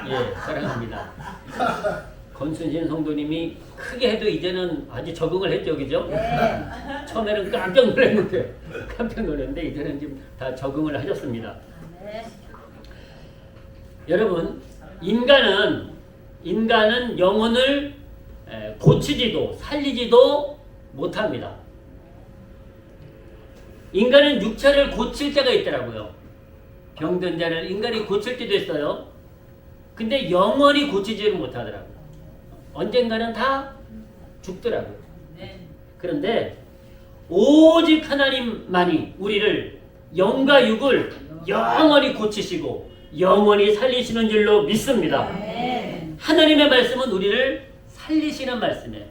예, 사랑합니다. 권순신 성도님이 크게 해도 이제는 아주 적응을 했죠, 그죠? 네. 처음에는 깜짝 놀랐는데 이제는 지금 다 적응을 하셨습니다. 네. 여러분, 인간은 영혼을 고치지도 살리지도 못합니다. 인간은 육체를 고칠 때가 있더라고요. 병든 자를 인간이 고칠 때도 있어요. 근데 영원히 고치지를 못하더라고요. 언젠가는 다 죽더라고요. 그런데 오직 하나님만이 우리를 영과 육을 영원히 고치시고 영원히 살리시는 줄로 믿습니다. 하나님의 말씀은 우리를 살리시는 말씀이에요.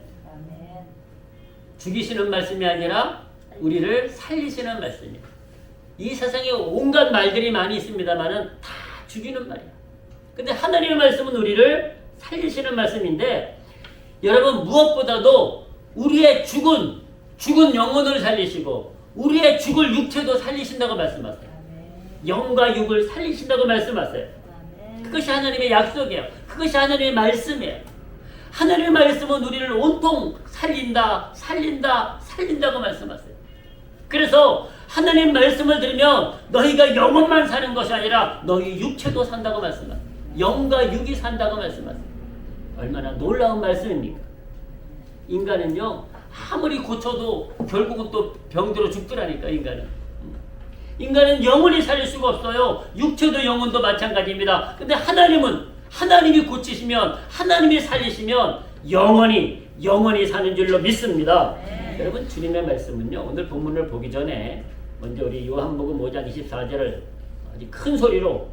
죽이시는 말씀이 아니라 우리를 살리시는 말씀이에요. 이 세상에 온갖 말들이 많이 있습니다만은 다 죽이는 말이에요. 근데 하나님의 말씀은 우리를 살리시는 말씀인데, 여러분 무엇보다도 우리의 죽은 영혼을 살리시고 우리의 죽을 육체도 살리신다고 말씀하세요. 영과 육을 살리신다고 말씀하세요. 그것이 하나님의 약속이에요. 그것이 하나님의 말씀이에요. 하나님의 말씀은 우리를 온통 살린다고 말씀하세요. 그래서 하나님 말씀을 들으면 너희가 영혼만 사는 것이 아니라 너희 육체도 산다고 말씀하세요. 영과 육이 산다고 말씀하세요. 얼마나 놀라운 말씀입니까? 인간은요, 아무리 고쳐도 결국은 또 병들어 죽더라니까. 인간은 영혼이 살릴 수가 없어요. 육체도 영혼도 마찬가지입니다. 근데 하나님이 고치시면, 하나님이 살리시면 영원히 사는 줄로 믿습니다. 여러분, 주님의 말씀은요, 오늘 본문을 보기 전에 먼저 우리 요한복음 5장 24절을 아주 큰 소리로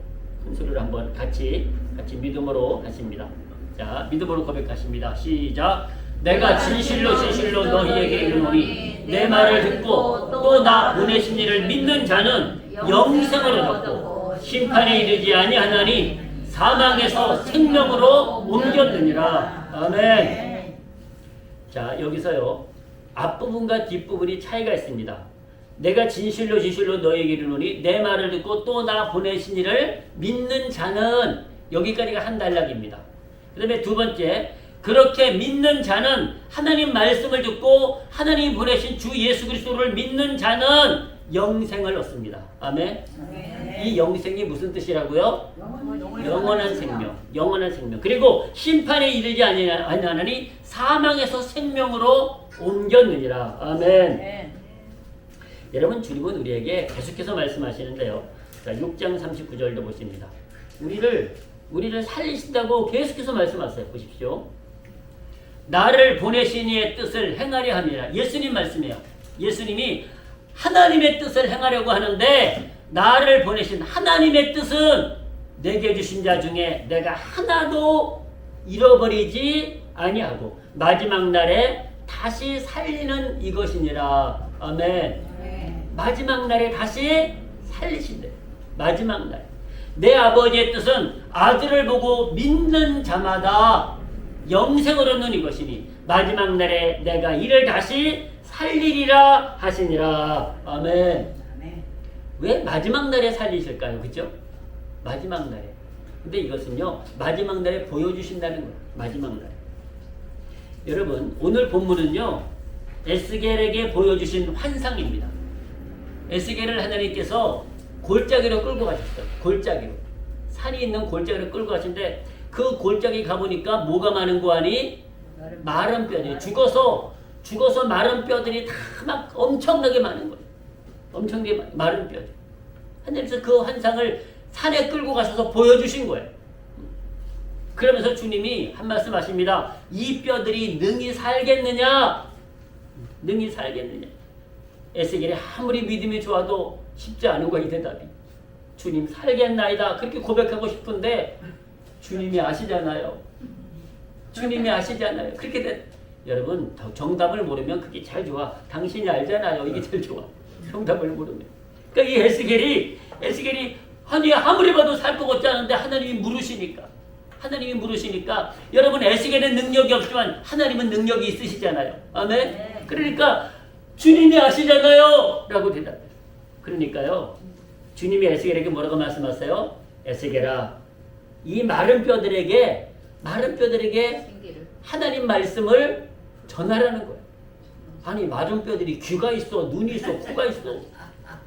한번 같이 믿음으로 하십니다. 자, 믿음으로 고백하십니다. 시작. 내가 진실로 너희에게 이르노니 내 말을 듣고 또 나 보내신 이를 믿는 자는 영생을 얻었고 심판에 이르지 아니하나니 사망에서 생명으로 옮겼느니라. 아멘. 자, 여기서요, 앞부분과 뒷부분이 차이가 있습니다. 내가 진실로 너희에게 이르노니 내 말을 듣고 또 나 보내신 이를 믿는 자는, 여기까지가 한 단락입니다. 그 다음에 두 번째, 그렇게 믿는 자는, 하나님 말씀을 듣고 하나님이 보내신 주 예수 그리스도를 믿는 자는 영생을 얻습니다. 아멘. 이 영생이 무슨 뜻이라고요? 영원한 생명. 그리고 심판에 이르지 아니하나니 사망에서 생명으로 옮겼느니라. 아멘. 여러분, 주님은 우리에게 계속해서 말씀하시는데요. 자, 6장 39절도 보십니다. 우리를 살리신다고 계속해서 말씀하세요. 보십시오. 나를 보내신 이의 뜻을 행하려 함이라. 예수님 말씀이에요. 예수님이 하나님의 뜻을 행하려고 하는데, 나를 보내신 하나님의 뜻은 내게 주신 자 중에 내가 하나도 잃어버리지 아니하고 마지막 날에 다시 살리는 이것이니라. 아멘. 마지막 날에 다시 살리신대. 마지막 날. 내 아버지의 뜻은 아들을 보고 믿는 자마다 영생을 얻는 이것이니 마지막 날에 내가 이를 다시 살리리라 하시니라. 아멘. 왜 마지막 날에 살리실까요? 그죠? 마지막 날에. 근데 이것은요, 마지막 날에 보여주신다는 거예요. 마지막 날에. 여러분, 오늘 본문은요, 에스겔에게 보여주신 환상입니다. 에스겔을 하나님께서 골짜기로 끌고 가셨어요. 골짜기로. 산이 있는 골짜기로 끌고 가신데, 그 골짜기 가보니까 뭐가 많은 거 아니? 마른 뼈들이. 죽어서 마른 뼈들이 다 막 엄청나게 많은 거예요. 엄청나게 마른 뼈들. 하나님께서 그 환상을 산에 끌고 가셔서 보여주신 거예요. 그러면서 주님이 한 말씀 하십니다. 이 뼈들이 능히 살겠느냐? 능히 살겠느냐? 에스겔이 아무리 믿음이 좋아도 쉽지 않은 거야, 이 대답이. 주님 살겠나이다. 그렇게 고백하고 싶은데 주님이 아시잖아요. 그렇게 여러분, 정답을 모르면 그게 잘 좋아. 당신이 알잖아요. 이게 제일 좋아. 정답을 모르면. 그러니까 이 에스겔이 아무리 봐도 살 것 같지 않은데 하나님이 물으시니까 여러분, 에스겔은 능력이 없지만 하나님은 능력이 있으시잖아요. 아멘. 그러니까 주님이 아시잖아요 라고 대답해요. 그러니까요, 주님이 에스겔에게 뭐라고 말씀하세요? 에스겔아, 이 마른 뼈들에게 생기를. 하나님 말씀을 전하라는 거예요. 아니 마른 뼈들이 귀가 있어, 눈이 있어, 코가 있어.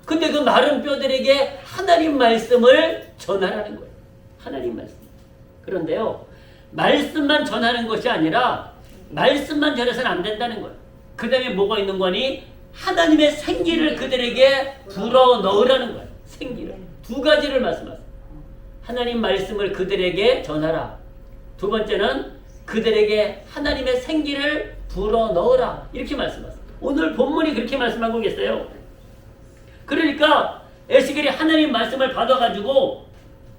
근데 그 마른 뼈들에게 하나님 말씀을 전하라는 거예요. 하나님 말씀. 그런데요, 말씀만 전하는 것이 아니라 말씀만 전해서는 안 된다는 거예요. 그 다음에 뭐가 있는 거니? 하나님의 생기를 그들에게 불어 넣으라는 거예요. 생기를. 두 가지를 말씀하세요. 하나님 말씀을 그들에게 전하라. 두 번째는 그들에게 하나님의 생기를 불어 넣으라. 이렇게 말씀하세요. 오늘 본문이 그렇게 말씀하고 계세요. 그러니까 에스겔이 하나님 말씀을 받아가지고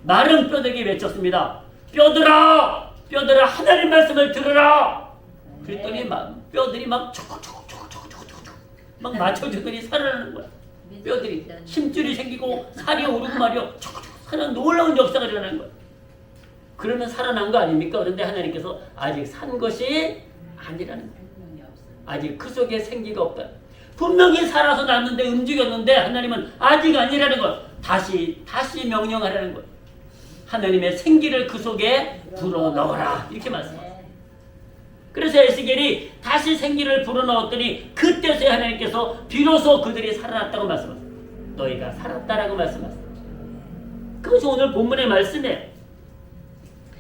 마른 뼈들에게 외쳤습니다. 뼈들아! 뼈들아 하나님 말씀을 들으라! 그랬더니 막 뼈들이 막 막 맞춰주더니 살아나는 거야. 뼈들이 힘줄이 생기고 살이 오르고 말이요. 하나님 놀라운 역사가 일어나는 거야. 그러면 살아난 거 아닙니까? 그런데 하나님께서 아직 산 것이 아니라는 거야. 아직 그 속에 생기가 없다. 분명히 살아서 났는데 움직였는데 하나님은 아직 아니라는 것. 다시 명령하라는 것. 하나님의 생기를 그 속에 불어넣어라. 이렇게 말씀하세요. 그래서 에스겔이 다시 생기를 불어넣었더니 그때서야 하나님께서 비로소 그들이 살아났다고 말씀하세요. 너희가 살았다라고 말씀하세요. 그것이 오늘 본문의 말씀이에요.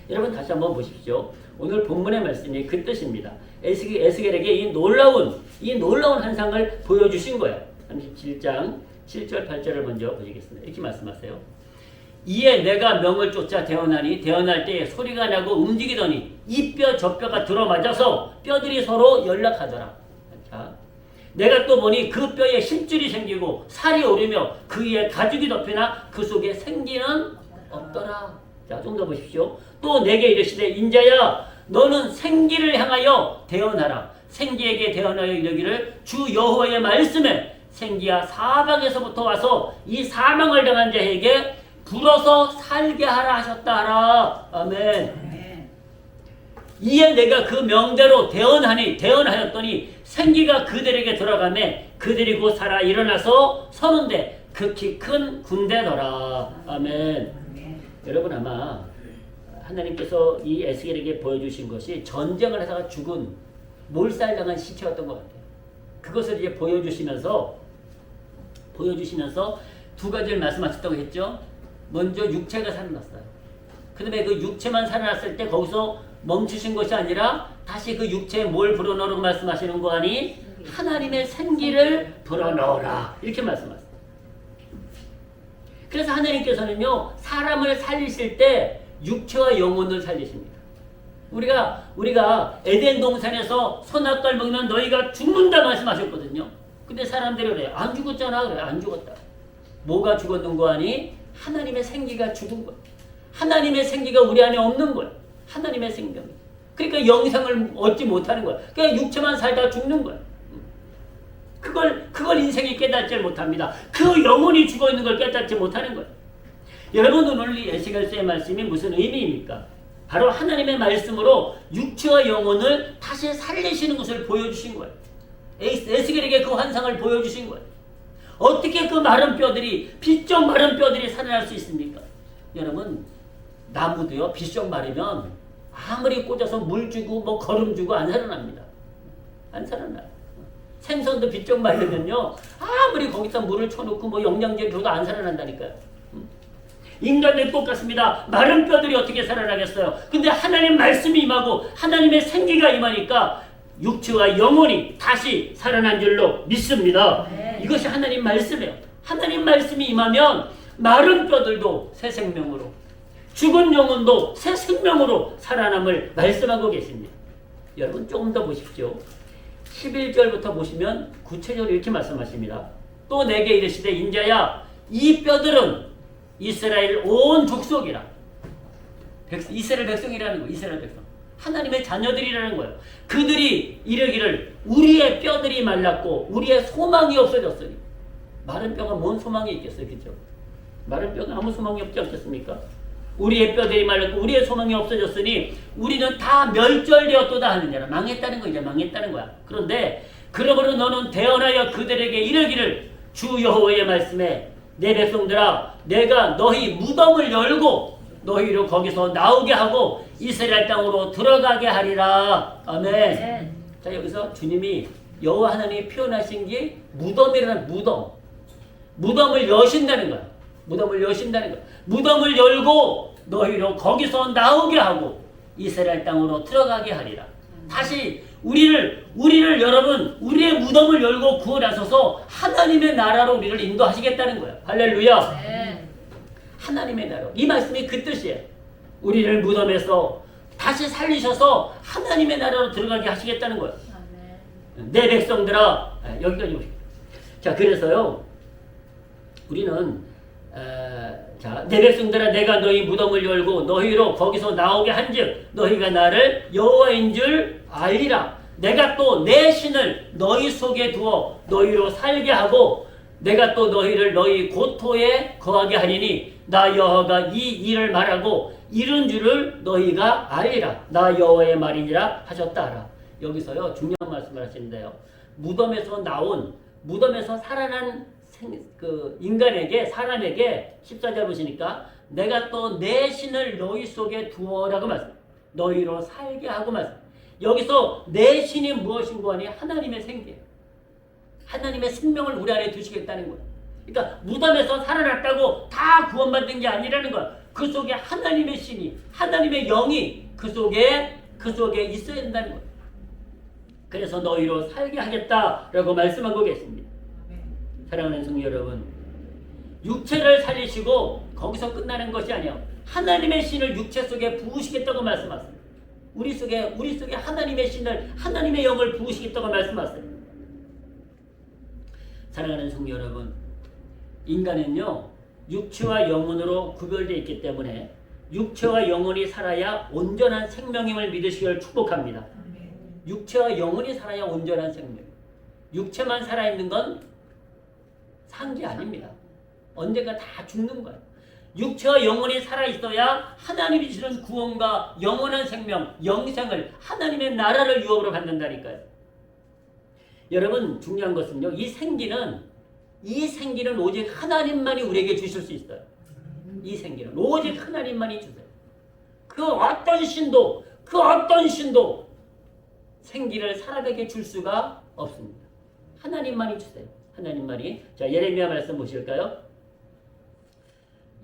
여러분 다시 한번 보십시오. 오늘 본문의 말씀이 그 뜻입니다. 에스겔에게 이 놀라운 환상을 보여주신 거예요. 37장 7절 8절을 먼저 보시겠습니다. 이렇게 말씀하세요. 이에 내가 명을 쫓아 대언하니 대언할 때에 소리가 나고 움직이더니 이 뼈 저 뼈가 들어맞아서 뼈들이 서로 연락하더라. 자, 내가 또 보니 그 뼈에 힘줄이 생기고 살이 오르며 그 위에 가죽이 덮이나 그 속에 생기는 없더라. 자, 좀 더 보십시오. 또 내게 이르시되 인자야 너는 생기를 향하여 대언하라. 생기에게 대언하여 이르기를 주 여호와의 말씀에 생기야 사방에서부터 와서 이 사망을 당한 자에게 불어서 살게 하라 하셨다 하라. 아멘. 이에 내가 그 명대로 대언하였더니 생기가 그들에게 들어가매 그들이 곧 살아 일어나서 서는데 극히 큰 군대더라. 아멘. 여러분 아마 하나님께서 이 에스겔에게 보여주신 것이 전쟁을 하다가 죽은 몰살당한 시체였던 것 같아요. 그것을 이제 보여주시면서 두 가지를 말씀하셨다고 했죠. 먼저 육체가 살아났어요. 그 다음에 그 육체만 살아났을 때 거기서 멈추신 것이 아니라 다시 그 육체에 뭘 불어넣으라고 말씀하시는 거 아니? 하나님의 생기를 불어넣으라. 이렇게 말씀하세요. 그래서 하나님께서는요, 사람을 살리실 때 육체와 영혼을 살리십니다. 우리가 에덴 동산에서 선악과를 먹으면 너희가 죽는다 말씀하셨거든요. 근데 사람들이 그래요. 안 죽었잖아. 그래. 안 죽었다. 뭐가 죽었는 거 아니? 하나님의 생기가 죽은 거야. 하나님의 생기가 우리 안에 없는 거야. 하나님의 생명. 그러니까 영생을 얻지 못하는 거야. 그냥 육체만 살다 죽는 거야. 그걸 인생이 깨닫지 못합니다. 그 영혼이 죽어 있는 걸 깨닫지 못하는 거야. 여러분 오늘 이 에스겔서의 말씀이 무슨 의미입니까? 바로 하나님의 말씀으로 육체와 영혼을 다시 살리시는 것을 보여주신 거예요. 에스겔에게 그 환상을 보여주신 거예요. 어떻게 그 마른 뼈들이 비쩍 마른 뼈들이 살아날 수 있습니까? 여러분 나무도요 비쩍 마르면 아무리 꽂아서 물 주고 뭐 거름 주고 안 살아납니다. 안 살아나요. 생선도 비쩍 마르면요 아무리 거기다 물을 쳐놓고 뭐 영양제 줘도 안 살아난다니까요. 인간도 똑같습니다. 마른 뼈들이 어떻게 살아나겠어요? 근데 하나님 말씀이 임하고 하나님의 생기가 임하니까 육체와 영혼이 다시 살아난 줄로 믿습니다. 네. 이것이 하나님 말씀이에요. 하나님 말씀이 임하면 마른 뼈들도 새 생명으로 죽은 영혼도 새 생명으로 살아남을 말씀하고 계십니다. 여러분 조금 더 보십시오. 11절부터 보시면 구체적으로 이렇게 말씀하십니다. 또 내게 이르시되 인자야 이 뼈들은 이스라엘 온 족속이라. 이스라엘 백성이라는 거예요. 이스라엘 백성. 하나님의 자녀들이라는 거예요. 그들이 이르기를 우리의 뼈들이 말랐고 우리의 소망이 없어졌으니. 마른 뼈가 뭔 소망이 있겠어요. 그렇죠? 마른 뼈가 아무 소망이 없지 않겠습니까? 우리의 뼈들이 말랐고 우리의 소망이 없어졌으니 우리는 다 멸절되었도다 하느냐라. 망했다는 거 이제 망했다는 거야. 그런데 그러므로 너는 대언하여 그들에게 이르기를 주 여호와의 말씀에 내 백성들아 내가 너희 무덤을 열고 너희로 거기서 나오게 하고 이스라엘 땅으로 들어가게 하리라. 아멘. 네. 자, 여기서 주님이 여호와 하나님이 표현하신 게 무덤이라는 무덤. 무덤을 여신다는 거야. 무덤을 여신다는 거야. 무덤을 열고 너희로 거기서 나오게 하고 이스라엘 땅으로 들어가게 하리라. 다시 우리를 여러분 우리의 무덤을 열고 구원하셔서 하나님의 나라로 우리를 인도하시겠다는 거야. 할렐루야. 네. 하나님의 나라. 이 말씀이 그 뜻이에요. 우리를 무덤에서 다시 살리셔서 하나님의 나라로 들어가게 하시겠다는 거야. 아멘. 내 백성들아, 여기까지 오십시오. 자, 그래서요 우리는 자, 내 백성들아 내가 너희 무덤을 열고 너희로 거기서 나오게 한즉 너희가 나를 여호와인 줄 알리라. 내가 또 내 신을 너희 속에 두어 너희로 살게 하고 내가 또 너희를 너희 고토에 거하게 하리니 나 여호와가 이 일을 말하고 이룬 줄을 너희가 알리라. 나 여호와의 말이니라 하셨다 하라. 여기서요 중요한 말씀을 하시는데요. 무덤에서 살아난 그 인간에게 사람에게 14절 보시니까 내가 또 내 신을 너희 속에 두어라고 말씀. 너희로 살게 하고 말씀. 여기서 내 신이 무엇인고 하니 하나님의 생기예요. 하나님의 생명을 우리 안에 두시겠다는 거예요. 그러니까 무덤에서 살아났다고 다 구원받는 게 아니라는 거야. 그 속에 하나님의 신이, 하나님의 영이 그 속에 있어야 된다는 거예요. 그래서 너희로 살게 하겠다라고 말씀하고 계십니다. 사랑하는 성도 여러분, 육체를 살리시고 거기서 끝나는 것이 아니에요. 하나님의 신을 육체 속에 부으시겠다고 말씀하세요. 우리 속에 하나님의 신을, 하나님의 영을 부으시겠다고 말씀하세요. 사랑하는 성도 여러분, 인간은요 육체와 영혼으로 구별되어 있기 때문에 육체와 영혼이 살아야 온전한 생명임을 믿으시길 축복합니다. 육체와 영혼이 살아야 온전한 생명. 육체만 살아있는 건 산 게 아닙니다. 언젠가 다 죽는 거예요. 육체와 영혼이 살아있어야 하나님이 주시는 구원과 영원한 생명, 영생을, 하나님의 나라를 유업으로 받는다니까요. 여러분 중요한 것은요, 이 생기는 오직 하나님만이 우리에게 주실 수 있어요. 이 생기는 오직 하나님만이 주세요. 그 어떤 신도 생기를 사람에게 줄 수가 없습니다. 하나님만이 주세요. 하나님만이. 자, 예레미야 말씀 보실까요?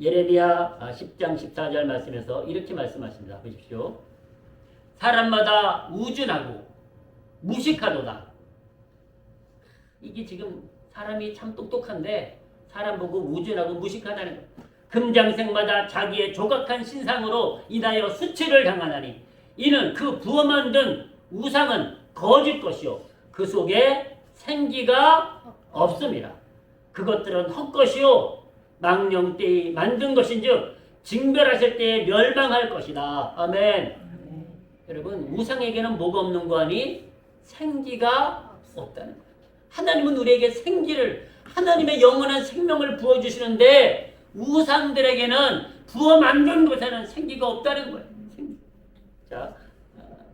예레미야 10장 14절 말씀에서 이렇게 말씀하십니다. 보십시오. 사람마다 우준하고 무식하도다. 이게 지금 사람이 참 똑똑한데 사람 보고 우준하고 무식하다는 거예요. 금장색마다 자기의 조각한 신상으로 인하여 수치를 당하나니 이는 그 부어 만든 우상은 거짓 것이요 그 속에 생기가 없습니다. 그것들은 헛것이요 망령되이 만든 것인즉 징별하실 때에 멸망할 것이다. 아멘. 여러분 우상에게는 뭐가 없는 거 아니? 생기가 없다는 거예요. 하나님은 우리에게 생기를, 하나님의 영원한 생명을 부어주시는데 우상들에게는 부어 만든 것에는 생기가 없다는 거예요. 생기. 자,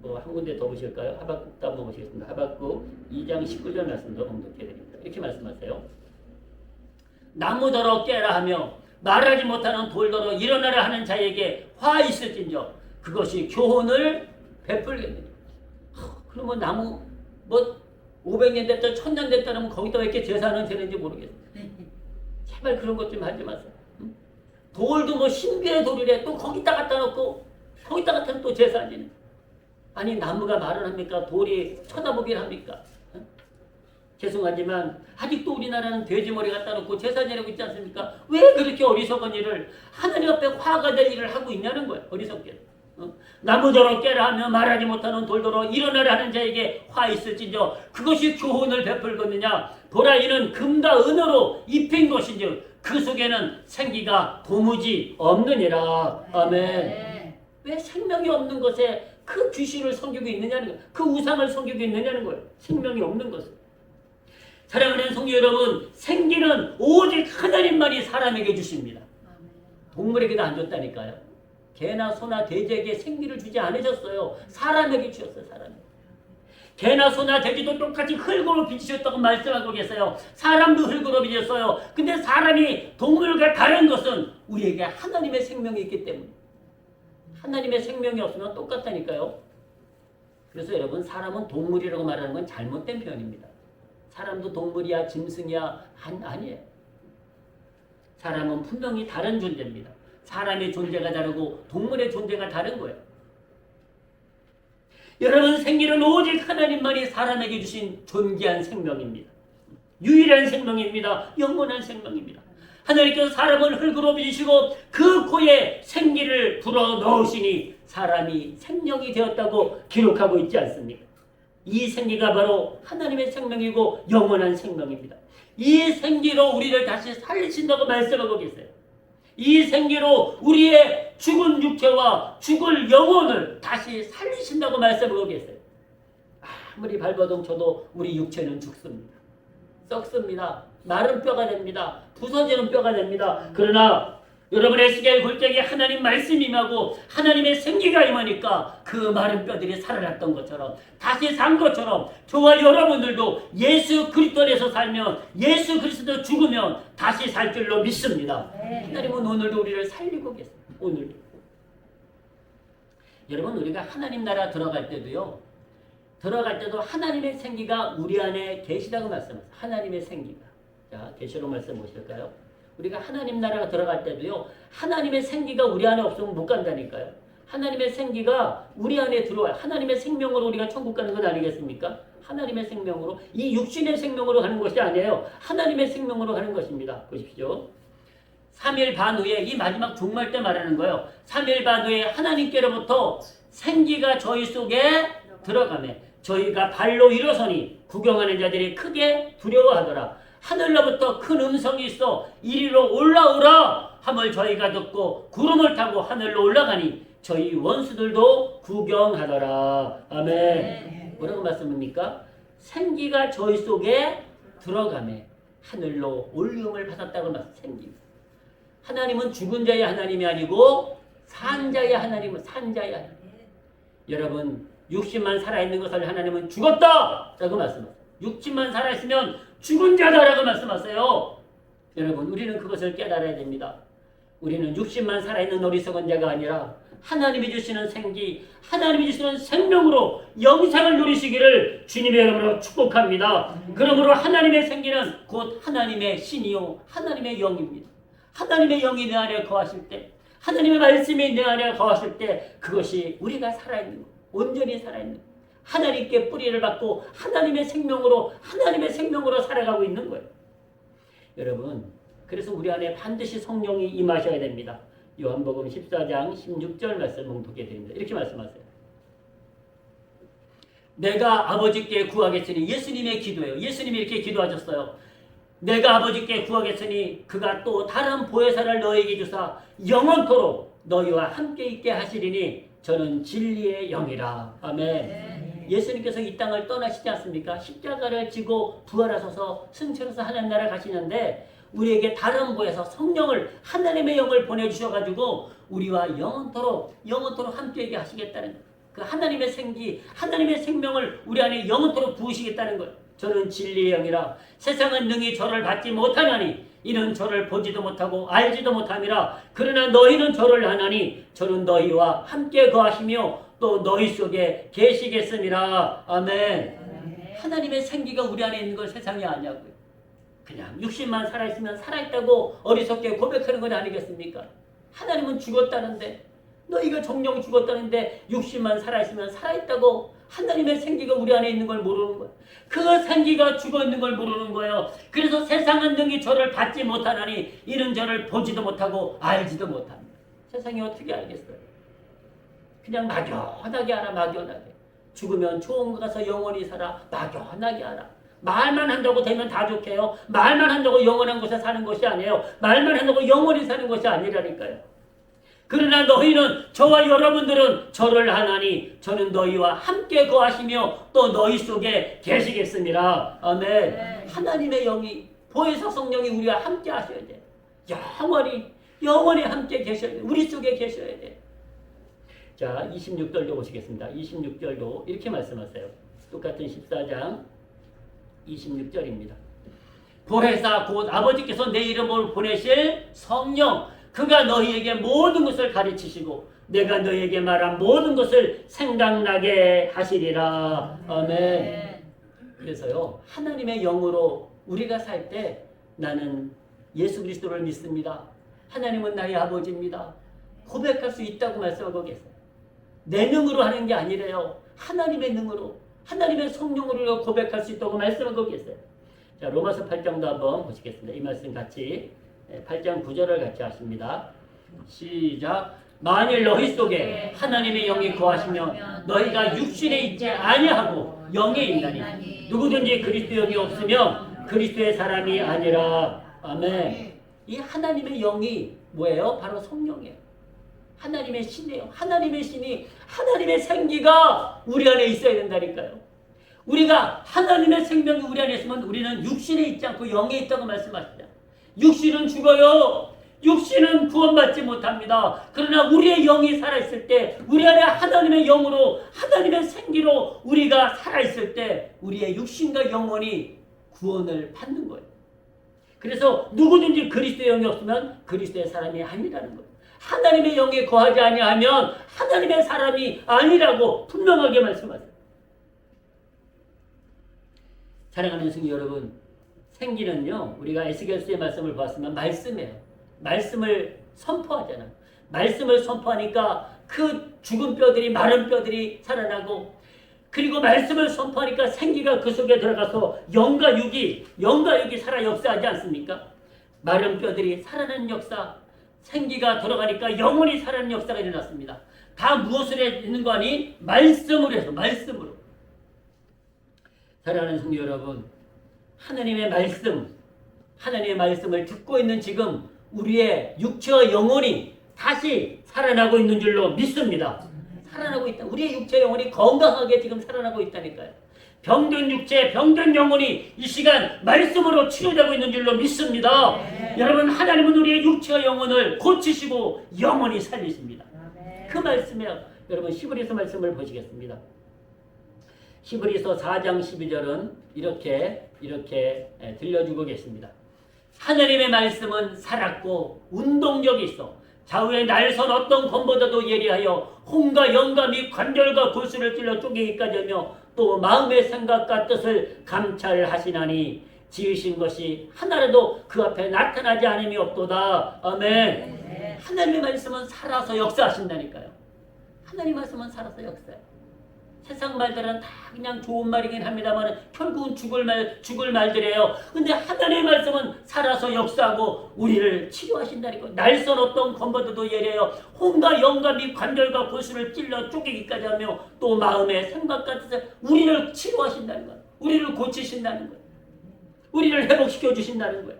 뭐 한 군데 더 보실까요? 하박국도 한번 보시겠습니다. 하박국 2장 19절 말씀도 공독해드립니다. 이렇게 말씀하세요. 나무더러 깨라 하며 말하지 못하는 돌더러 일어나라 하는 자에게 화 있을진저 그것이 교훈을 베풀겠느냐. 그러면 나무 뭐 500년 됐다 1000년 됐다 하면 거기다 왜 이렇게 제사는 되는지 모르겠어요. 제발 그런 것 좀 하지 마세요. 응? 돌도 뭐 신비의 돌이래 또 거기다 갖다 놓고 거기다 갖다 놓고 또 제사 지내. 아니 나무가 말을 합니까? 돌이 쳐다보기를 합니까? 응? 죄송하지만 아직도 우리나라는 돼지머리 갖다 놓고 제사 지내고 있지 않습니까? 왜 그렇게 어리석은 일을 하나님 앞에 화가 될 일을 하고 있냐는 거예요. 어리석게. 나무더러 깨라 하며 말하지 못하는 돌더러 일어나라 하는 자에게 화 있을진저 그것이 교훈을 베풀겠느냐. 보라 이는 금과 은으로 입힌 것인즉 그 속에는 생기가 도무지 없느니라. 아멘. 왜 생명이 없는 것에 그 귀신을 섬기고 있느냐는 거예요. 그 우상을 섬기고 있느냐는 거예요. 생명이 없는 것을. 사랑하는 성도 여러분, 생기는 오직 하나님만이 사람에게 주십니다. 동물에게도 안 줬다니까요. 개나 소나 돼지에게 생기를 주지 않으셨어요. 사람에게 주셨어요. 사람에게. 개나 소나 돼지도 똑같이 흙으로 빚으셨다고 말씀하고 계세요. 사람도 흙으로 빚었어요. 근데 사람이 동물과 다른 것은 우리에게 하나님의 생명이 있기 때문에 하나님의 생명이 없으면 똑같다니까요. 그래서 여러분, 사람은 동물이라고 말하는 건 잘못된 표현입니다. 사람도 동물이야, 짐승이야, 아니에요. 사람은 분명히 다른 존재입니다. 사람의 존재가 다르고 동물의 존재가 다른 거예요. 여러분, 생기는 오직 하나님만이 사람에게 주신 존귀한 생명입니다. 유일한 생명입니다. 영원한 생명입니다. 하나님께서 사람을 흙으로 빚으시고 그 코에 생기를 불어 넣으시니 사람이 생명이 되었다고 기록하고 있지 않습니까? 이 생기가 바로 하나님의 생명이고 영원한 생명입니다. 이 생기로 우리를 다시 살리신다고 말씀하고 계세요. 이 생기로 우리의 죽은 육체와 죽을 영혼을 다시 살리신다고 말씀하고 계세요. 아무리 발버둥 쳐도 우리 육체는 죽습니다. 썩습니다. 마른 뼈가 됩니다. 부서지는 뼈가 됩니다. 그러나 여러분, 에스겔 골짜기에 하나님 말씀이 임하고 하나님의 생기가 임하니까 그 마른 뼈들이 살아났던 것처럼, 다시 산 것처럼 저와 여러분들도 예수 그리스도 안에서 살면, 예수 그리스도 죽으면 다시 살 줄로 믿습니다. 하나님은 오늘도 우리를 살리고 계세요. 오늘도. 여러분, 우리가 하나님 나라 들어갈 때도요, 들어갈 때도 하나님의 생기가 우리 안에 계시다고 말씀하세요. 하나님의 생기가. 자, 계시록 말씀 보실까요? 우리가 하나님 나라가 들어갈 때도요, 하나님의 생기가 우리 안에 없으면 못 간다니까요. 하나님의 생기가 우리 안에 들어와요. 하나님의 생명으로 우리가 천국 가는 것 아니겠습니까? 하나님의 생명으로, 이 육신의 생명으로 가는 것이 아니에요. 하나님의 생명으로 가는 것입니다. 보십시오. 3일 반 후에, 이 마지막 종말 때 말하는 거예요. 3일 반 후에 하나님께로부터 생기가 저희 속에 들어가매 저희가 발로 일어서니 구경하는 자들이 크게 두려워하더라. 하늘로부터 큰 음성이 있어 이리로 올라오라 함을 저희가 듣고 구름을 타고 하늘로 올라가니 저희 원수들도 구경하더라. 아멘. 뭐라고 말씀입니까? 생기가 저희 속에 들어가매 하늘로 올리움을 받았다고 말씀. 생기. 하나님은 죽은 자의 하나님이 아니고 산 자의 하나님은 산 자의 하나님. 여러분, 육신만 살아있는 것을 하나님은 죽었다! 라고 말씀하세요. 육신만 살아있으면 죽은 자다라고 말씀하세요. 여러분, 우리는 그것을 깨달아야 됩니다. 우리는 육신만 살아있는 어리석은 자가 아니라 하나님이 주시는 생기, 하나님이 주시는 생명으로 영생을 누리시기를 주님의 이름으로 축복합니다. 그러므로 하나님의 생기는 곧 하나님의 신이요 하나님의 영입니다. 하나님의 영이 내 안에 거하실 때, 하나님의 말씀이 내 안에 거하실 때 그것이 우리가 살아있는 것, 온전히 살아있는 것, 하나님께 뿌리를 받고 하나님의 생명으로 살아가고 있는 거예요. 여러분, 그래서 우리 안에 반드시 성령이 임하셔야 됩니다. 요한복음 14장 16절 말씀을 보게 됩니다. 이렇게 말씀하세요. 내가 아버지께 구하겠으니, 예수님의 기도예요. 예수님이 이렇게 기도하셨어요. 내가 아버지께 구하겠으니 그가 또 다른 보혜사를 너에게 주사 영원토록 너희와 함께 있게 하시리니 저는 진리의 영이라. 아멘. 예수님께서 이 땅을 떠나시지 않습니까? 십자가를 지고 부활하셔서 승천해서 하나님 나라 가시는데 우리에게 다른 보혜사 성령을, 하나님의 영을 보내주셔가지고 우리와 영원토록 함께 있게 하시겠다는 거예요. 그 하나님의 생기, 하나님의 생명을 우리 안에 영원토록 부으시겠다는 거예요. 저는 진리의 영이라. 세상은 능히 저를 받지 못하나니 이는 저를 보지도 못하고 알지도 못함이라. 그러나 너희는 저를 아나니 저는 너희와 함께 거하시며 또 너희 속에 계시겠음이라. 아멘. 하나님의 생기가 우리 안에 있는 걸 세상이 아냐고요. 그냥 육신만 살아있으면 살아있다고 어리석게 고백하는 건 아니겠습니까? 하나님은 죽었다는데, 너희가 정령 죽었다는데 육신만 살아있으면 살아있다고 하나님의 생기가 우리 안에 있는 걸 모르는 거예요. 그 생기가 죽어있는 걸 모르는 거예요. 그래서 세상은 능히 저를 받지 못하나니 이는 저를 보지도 못하고 알지도 못합니다. 세상이 어떻게 알겠어요? 그냥 막연하게 알아. 막연하게. 죽으면 좋은 거 가서 영원히 살아. 막연하게 알아. 말만 한다고 되면 다 좋게요. 말만 한다고 영원한 곳에 사는 것이 아니에요. 말만 한다고 영원히 사는 것이 아니라니까요. 그러나 너희는, 저와 여러분들은 저를 아나니 저는 너희와 함께 거하시며 또 너희 속에 계시겠습니다. 아멘. 하나님의 영이, 보혜사 성령이 우리와 함께 하셔야 돼. 영원히 함께 계셔야 돼. 우리 속에 계셔야 돼. 자, 26절도 보시겠습니다. 26절도 이렇게 말씀하세요. 똑같은 14장 26절입니다. 보혜사 곧 아버지께서 내 이름으로 보내실 성령, 그가 너희에게 모든 것을 가르치시고 내가 너희에게 말한 모든 것을 생각나게 하시리라. 아멘. 그래서요, 하나님의 영으로 우리가 살 때 나는 예수 그리스도를 믿습니다. 하나님은 나의 아버지입니다. 고백할 수 있다고 말씀하고 계세요. 내 능으로 하는 게 아니래요. 하나님의 능으로, 하나님의 성령으로 고백할 수 있다고 말씀하고 계세요. 자, 로마서 8장도 한번 보시겠습니다. 이 말씀 같이 8장 9절을 같이 하십니다. 시작. 만일 너희 속에 하나님의 영이 거하시면 너희가 육신에 있지 아니하고 영에 있나니 누구든지 그리스도 영이 없으면 그리스도의 사람이 아니라. 아멘. 이 하나님의 영이 뭐예요? 바로 성령이에요. 하나님의 신이에요. 하나님의 신이, 하나님의 생기가 우리 안에 있어야 된다니까요. 우리가 하나님의 생명이 우리 안에 있으면 우리는 육신에 있지 않고 영에 있다고 말씀하시죠. 육신은 죽어요. 육신은 구원받지 못합니다. 그러나 우리의 영이 살아있을 때, 우리 안에 하나님의 영으로, 하나님의 생기로 우리가 살아있을 때 우리의 육신과 영혼이 구원을 받는 거예요. 그래서 누구든지 그리스도의 영이 없으면 그리스도의 사람이 아니라는 거예요. 하나님의 영에 거하지 아니하면 하나님의 사람이 아니라고 분명하게 말씀하세요. 사랑하는 성도 여러분, 생기는요, 우리가 에스겔서의 말씀을 보았으면 말씀이에요. 말씀을 선포하잖아요. 말씀을 선포하니까 그 죽은 뼈들이, 마른 뼈들이 살아나고, 그리고 말씀을 선포하니까 생기가 그 속에 들어가서 영과 육이 살아 역사하지 않습니까? 마른 뼈들이 살아나는 역사, 생기가 들어가니까 영혼이 살아나는 역사가 일어났습니다. 다 무엇을 했는 거 아니? 말씀으로 해서, 말씀으로. 사랑하는 성도 여러분, 하나님의 말씀을 듣고 있는 지금 우리의 육체와 영혼이 다시 살아나고 있는 줄로 믿습니다. 살아나고 있다. 우리의 육체 영혼이 건강하게 지금 살아나고 있다니까요. 병든 육체, 병든 영혼이 이 시간 말씀으로 치료되고 있는 줄로 믿습니다. 여러분, 하나님은 우리의 육체와 영혼을 고치시고 영혼이 살리십니다. 그 말씀이에요. 여러분, 히브리서 말씀을 보시겠습니다. 히브리서 4장 12절은 이렇게 들려주고 계십니다. 하나님의 말씀은 살았고 운동력이 있어 좌우의 날선 어떤 검보다도 예리하여 혼과 영과 및 관절과 골수를 찔러 쪼개기까지 하며 또 마음의 생각과 뜻을 감찰하시나니 지으신 것이 하나라도 그 앞에 나타나지 않음이 없도다. 아멘. 하나님의 말씀은 살아서 역사하신다니까요. 하나님의 말씀은 살아서 역사해요. 세상 말들은 다 그냥 좋은 말이긴 합니다만 결국은 죽을 말들이에요. 근데 하나님의 말씀은 살아서 역사하고 우리를 치료하신다니까. 날선 어떤 검보다도 예리해요. 혼과 영과 및 관절과 골수를 찔러 쪼개기까지 하며 또 마음의 생각과 뜻을 우리를 치료하신다는 거예요. 우리를 고치신다는 거예요. 우리를 회복시켜 주신다는 거예요.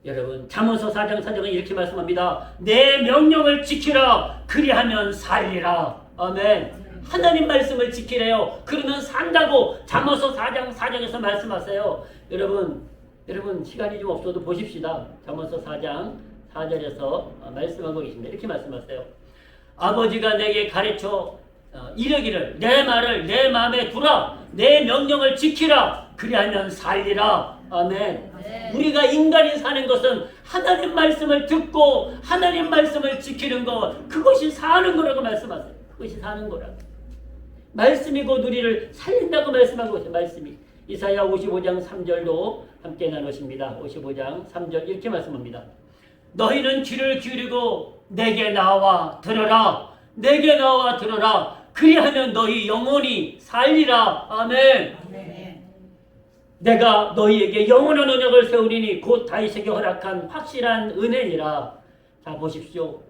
여러분, 잠언서 4장 4절은 이렇게 말씀합니다. 내 명령을 지키라. 그리하면 살리라. 아멘. 하나님 말씀을 지키래요. 그러면 산다고 잠언서 4장 4절에서 말씀하세요. 여러분 시간이 좀 없어도 보십시다. 잠언서 4장 4절에서 말씀하고 계십니다. 이렇게 말씀하세요. 아버지가 내게 가르쳐 이르기를 내 말을 내 마음에 두라. 내 명령을 지키라. 그리하면 살리라. 아멘. 우리가 인간이 사는 것은 하나님 말씀을 듣고 하나님 말씀을 지키는 것, 그것이 사는 거라고 말씀하세요. 그것이 사는 거라고. 말씀이 곧 우리를 살린다고 말씀하고 있어요. 말씀이. 이사야 55장 3절도 함께 나누십니다. 55장 3절 이렇게 말씀합니다. 너희는 귀를 기울이고 내게 나와 들어라. 내게 나와 들어라. 그리하면 너희 영혼이 살리라. 아멘. 내가 너희에게 영원한 언약을 세우리니 곧 다윗에게 허락한 확실한 은혜니라. 자, 보십시오.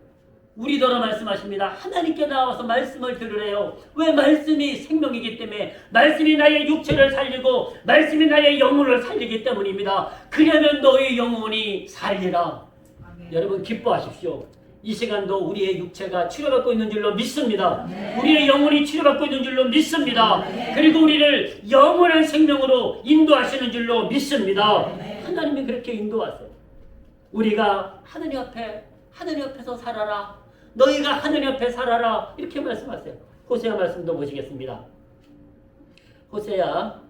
우리더러 말씀하십니다. 하나님께 나와서 말씀을 들으래요. 왜? 말씀이 생명이기 때문에, 말씀이 나의 육체를 살리고 말씀이 나의 영혼을 살리기 때문입니다. 그러면 너희 영혼이 살리라. 아멘. 여러분 기뻐하십시오. 이 시간도 우리의 육체가 치료받고 있는 줄로 믿습니다. 우리의 영혼이 치료받고 있는 줄로 믿습니다. 그리고 우리를 영원한 생명으로 인도하시는 줄로 믿습니다. 하나님이 그렇게 인도하세요. 우리가 하나님 앞에서 살아라. 너희가 하나님 앞에 살아라. 이렇게 말씀하세요. 호세아 말씀도 보시겠습니다. 호세아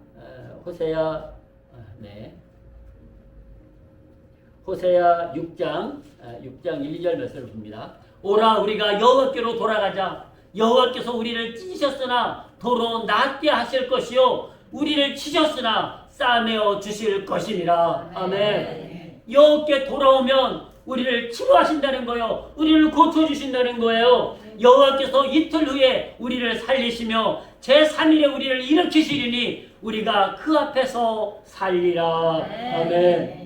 호세아 6장 1, 2절 말씀을 봅니다. 오라 우리가 여호와께로 돌아가자. 여호와께서 우리를 찢으셨으나 도로 낫게 하실 것이요 우리를 치셨으나 싸매어 주실 것이니라. 아멘. 여호와께 돌아오면 우리를 치료하신다는 거예요. 우리를 고쳐주신다는 거예요. 여호와께서 이틀 후에 우리를 살리시며 제3일에 우리를 일으키시리니 우리가 그 앞에서 살리라. 아멘.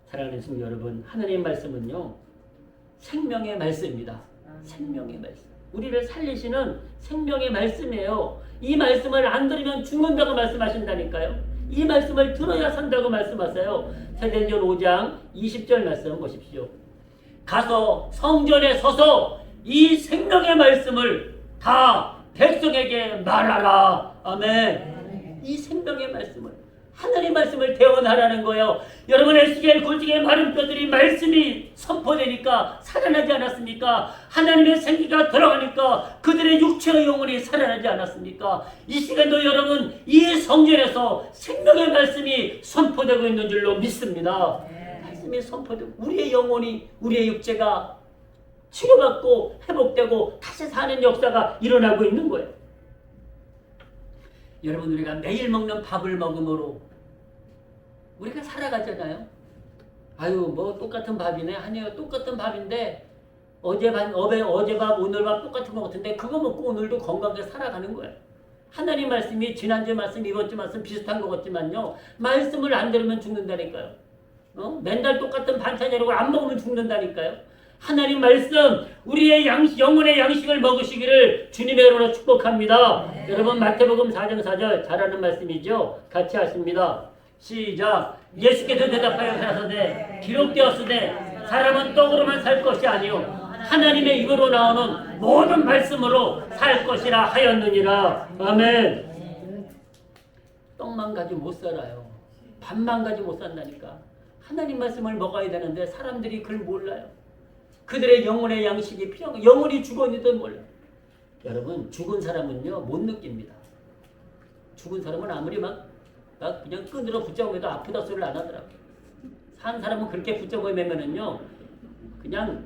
사랑하는 성도 여러분, 하나님의 말씀은요 생명의 말씀입니다. 생명의 말씀. 우리를 살리시는 생명의 말씀이에요. 이 말씀을 안 들으면 죽는다고 말씀하신다니까요. 이 말씀을 들어야 산다고 말씀하세요. 사도행전 5장 20절 말씀 보십시오. 가서 성전에 서서 이 생명의 말씀을 다 백성에게 말하라. 아멘. 이 생명의 말씀을 하나님 말씀을 대언하라는 거예요. 여러분 에스겔 골짜기의 마른 뼈들이 말씀이 선포되니까 살아나지 않았습니까? 하나님의 생기가 들어가니까 그들의 육체와 영혼이 살아나지 않았습니까? 이 시간도 여러분 이 성전에서 생명의 말씀이 선포되고 있는 줄로 믿습니다. 말씀이 선포되고 우리의 영혼이 우리의 육체가 치료받고 회복되고 다시 사는 역사가 일어나고 있는 거예요. 여러분 우리가 매일 먹는 밥을 먹음으로 우리가 살아가잖아요. 아유 뭐 똑같은 밥이네. 아니요 똑같은 밥인데 어제 밥 오늘 밥 똑같은 것 같은데 그거 먹고 오늘도 건강하게 살아가는 거예요. 하나님 말씀이 지난주 말씀 이번 주 말씀 비슷한 것 같지만요 말씀을 안 들으면 죽는다니까요. 맨날 똑같은 반찬이라고 안 먹으면 죽는다니까요. 하나님 말씀 우리의 영혼의 양식을 먹으시기를 주님의 이름으로 축복합니다. 여러분 마태복음 4장 4절 잘 아는 말씀이죠. 같이 하십니다. 시작. 예수께서 대답하여 가라사대 기록되었으되 사람은 떡으로만 살 것이 아니요 하나님의 입으로 나오는 모든 말씀으로 살 것이라 하였느니라. 아멘. 떡만 가지고 못 살아요. 밥만 가지고 못 산다니까. 하나님 말씀을 먹어야 되는데 사람들이 그걸 몰라요. 그들의 영혼의 양식이 필요한 영혼이 죽었는지도 몰라요. 여러분 죽은 사람은요 못 느낍니다. 죽은 사람은 아무리 막 그냥 끈으로 붙잡아도 아프다 소리를 안 하더라고요. 산 사람은 그렇게 붙잡아 매면은요 그냥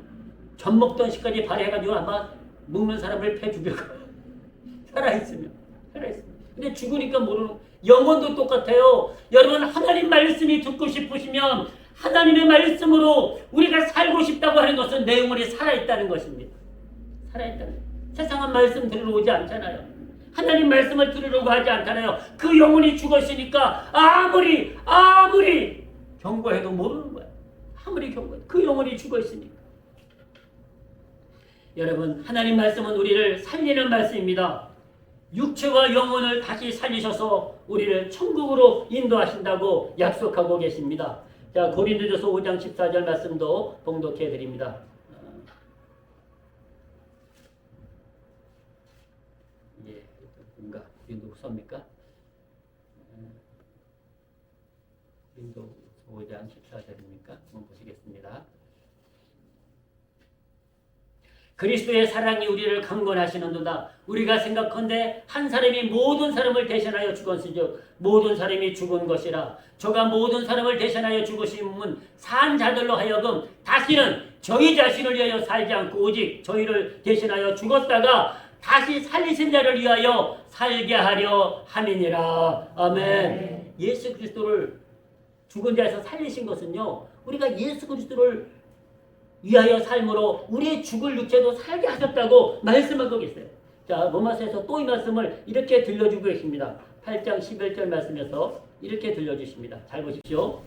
젖 먹던 시까지 발휘해가지고 아마 먹는 사람을 패 죽일 거예요. 살아있으면. 근데 죽으니까 모르는 영혼도 똑같아요. 여러분 하나님 말씀이 듣고 싶으시면 하나님의 말씀으로 우리가 살고 싶다고 하는 것은 내 영혼이 살아있다는 것입니다. 살아있다는 것. 세상은 말씀 들으러 오지 않잖아요. 하나님 말씀을 들으려고 하지 않잖아요. 그 영혼이 죽었으니까 아무리 경고해도 모르는 거야. 아무리 경고해도 그 영혼이 죽었으니까. 여러분 하나님 말씀은 우리를 살리는 말씀입니다. 육체와 영혼을 다시 살리셔서 우리를 천국으로 인도하신다고 약속하고 계십니다. 자, 고린도전서 5장 14절 말씀도 봉독해 드립니다. 예, 뭔가 고린도후서입니까? 고린도후서 5장 14절입니까? 한번 보시겠습니다. 그리스도의 사랑이 우리를 강권하시는도다. 우리가 생각컨대 한 사람이 모든 사람을 대신하여 죽었으즉 모든 사람이 죽은 것이라. 저가 모든 사람을 대신하여 죽으심은 산 자들로 하여금 다시는 저희 자신을 위하여 살지 않고 오직 저희를 대신하여 죽었다가 다시 살리신 자를 위하여 살게 하려 함이니라. 아멘. 예수 그리스도를 죽은 자에서 살리신 것은요 우리가 예수 그리스도를 위하여 삶으로 우리의 죽을 육체도 살게 하셨다고 말씀하고 계세요. 자, 로마서에서 또 이 말씀을 이렇게 들려주고 계십니다. 8장 11절 말씀에서 이렇게 들려주십니다. 잘 보십시오.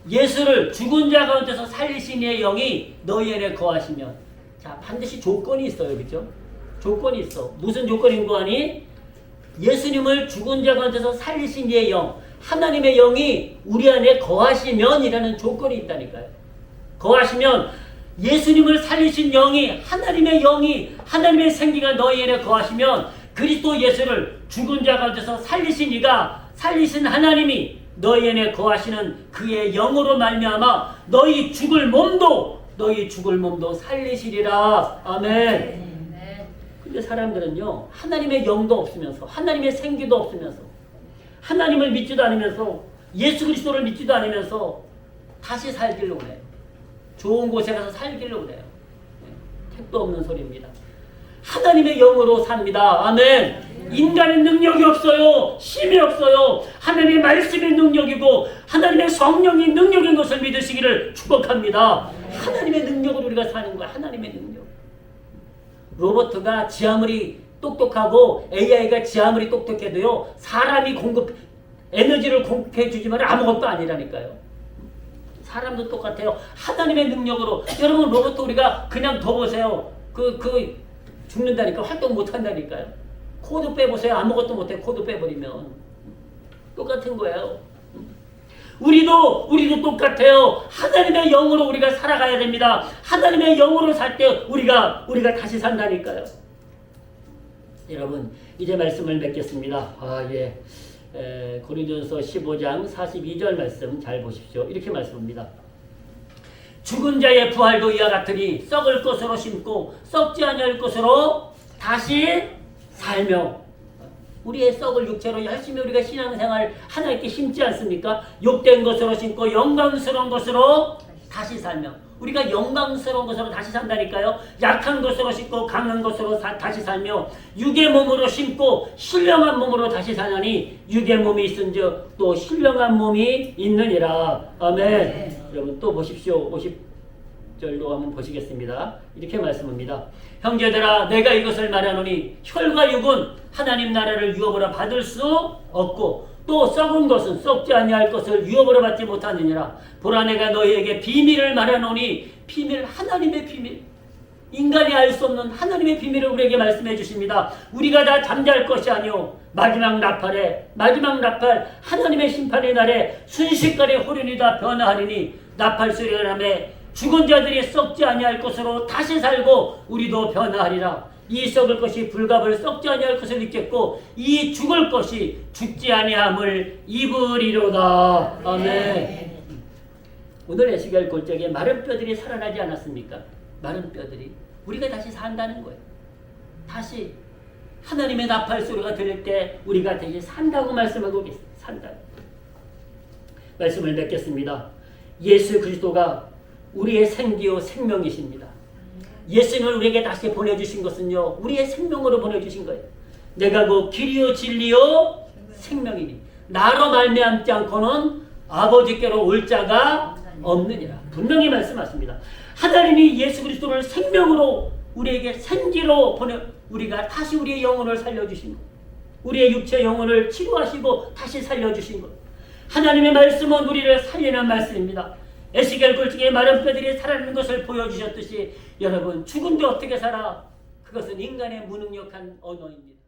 예수를 죽은 자 가운데서 살리신 이의 영이 너희 안에 거하시면, 자, 반드시 조건이 있어요. 그렇죠? 조건이 있어. 무슨 조건인 거 아니? 예수님을 죽은 자 가운데서 살리신 이의 영, 하나님의 영이 우리 안에 거하시면 이라는 조건이 있다니까요. 거하시면 예수님을 살리신 영이, 하나님의 생기가 너희 안에 거하시면 그리스도 예수를 죽은 자 가운데서 살리신 이가, 살리신 하나님이 너희 안에 거하시는 그의 영으로 말미암아 너희 죽을 몸도 살리시리라. 아멘. 근데 사람들은요 하나님의 영도 없으면서, 하나님의 생기도 없으면서, 하나님을 믿지도 않으면서, 예수 그리스도를 믿지도 않으면서 다시 살기를 원해요. 좋은 곳에 가서 살기를 원해요. 택도 없는 소리입니다. 하나님의 영으로 삽니다. 아멘. 인간의 능력이 없어요. 힘이 없어요. 하나님의 말씀의 능력이고 하나님의 성령이 능력인 것을 믿으시기를 축복합니다. 하나님의 능력으로 우리가 사는 거야. 하나님의 능력. 로봇가 지 아무리 똑똑하고 AI가 지 아무리 똑똑해도요. 사람이 에너지를 공급해 주지만 아무것도 아니라니까요. 사람도 똑같아요. 하나님의 능력으로. 여러분 로봇도 우리가 그냥 둬보세요. 죽는다니까. 활동 못한다니까요. 코드 빼보세요. 아무것도 못해. 코드 빼버리면 똑같은 거예요. 우리도 똑같아요. 하나님의 영으로 우리가 살아가야 됩니다. 하나님의 영으로 살 때 우리가 다시 산다니까요. 여러분 이제 말씀을 맺겠습니다. 고린도전서 15장 42절 말씀 잘 보십시오. 이렇게 말씀합니다. 죽은 자의 부활도 이와 같으니 썩을 것으로 심고 썩지 아니할 것으로 다시 살며. 우리의 썩을 육체로 열심히 우리가 신앙생활 하나님께 심지 않습니까? 욕된 것으로 심고 영광스러운 것으로 다시 살며. 우리가 영광스러운 것으로 다시 산다니까요. 약한 것으로 심고 강한 것으로 다시 살며 육의 몸으로 심고 신령한 몸으로 다시 사나니 육의 몸이 있은즉 또 신령한 몸이 있느니라. 아멘. 여러분 또 보십시오. 50절로 한번 보시겠습니다. 이렇게 말씀합니다. 형제들아 내가 이것을 말하노니 혈과 육은 하나님 나라를 유업으로 받을 수 없고 또 썩은 것은 썩지 아니할 것을 유업으로 받지 못하느니라. 보라 내가 너희에게 비밀을 말하노니 비밀, 하나님의 비밀, 인간이 알 수 없는 하나님의 비밀을 우리에게 말씀해 주십니다. 우리가 다 잠잘 것이 아니오 마지막 나팔 하나님의 심판의 날에 순식간에 호련이 다 변화하리니 나팔 소리가 나매 죽은 자들이 썩지 아니할 것으로 다시 살고 우리도 변화하리라. 이 썩을 것이 불갑을 썩지 아니할 것을 입겠고 이 죽을 것이 죽지 아니함을 입으리로다. 아멘. 오늘 에스겔 골짜기에 마른 뼈들이 살아나지 않았습니까? 마른 뼈들이. 우리가 다시 산다는 거예요. 다시 하나님의 나팔 소리가 들릴 때 우리가 다시 산다고 말씀하고 계십니다. 산다. 말씀을 맺겠습니다. 예수 그리스도가 우리의 생기요 생명이십니다. 예수님을 우리에게 다시 보내주신 것은요 우리의 생명으로 보내주신 거예요. 내가 그 길이요 진리요 생명이니 나로 말미암지 않고는 아버지께로 올 자가 없느니라. 분명히 말씀하십니다. 하나님이 예수 그리스도를 생명으로 우리에게 생기로 우리가 다시 우리의 영혼을 살려주신 것, 우리의 육체 영혼을 치료하시고 다시 살려주신 것. 하나님의 말씀은 우리를 살리는 말씀입니다. 에스겔 골짜기에 마른 뼈들이 살아나는 것을 보여주셨듯이 여러분 죽은데 어떻게 살아? 그것은 인간의 무능력한 언어입니다.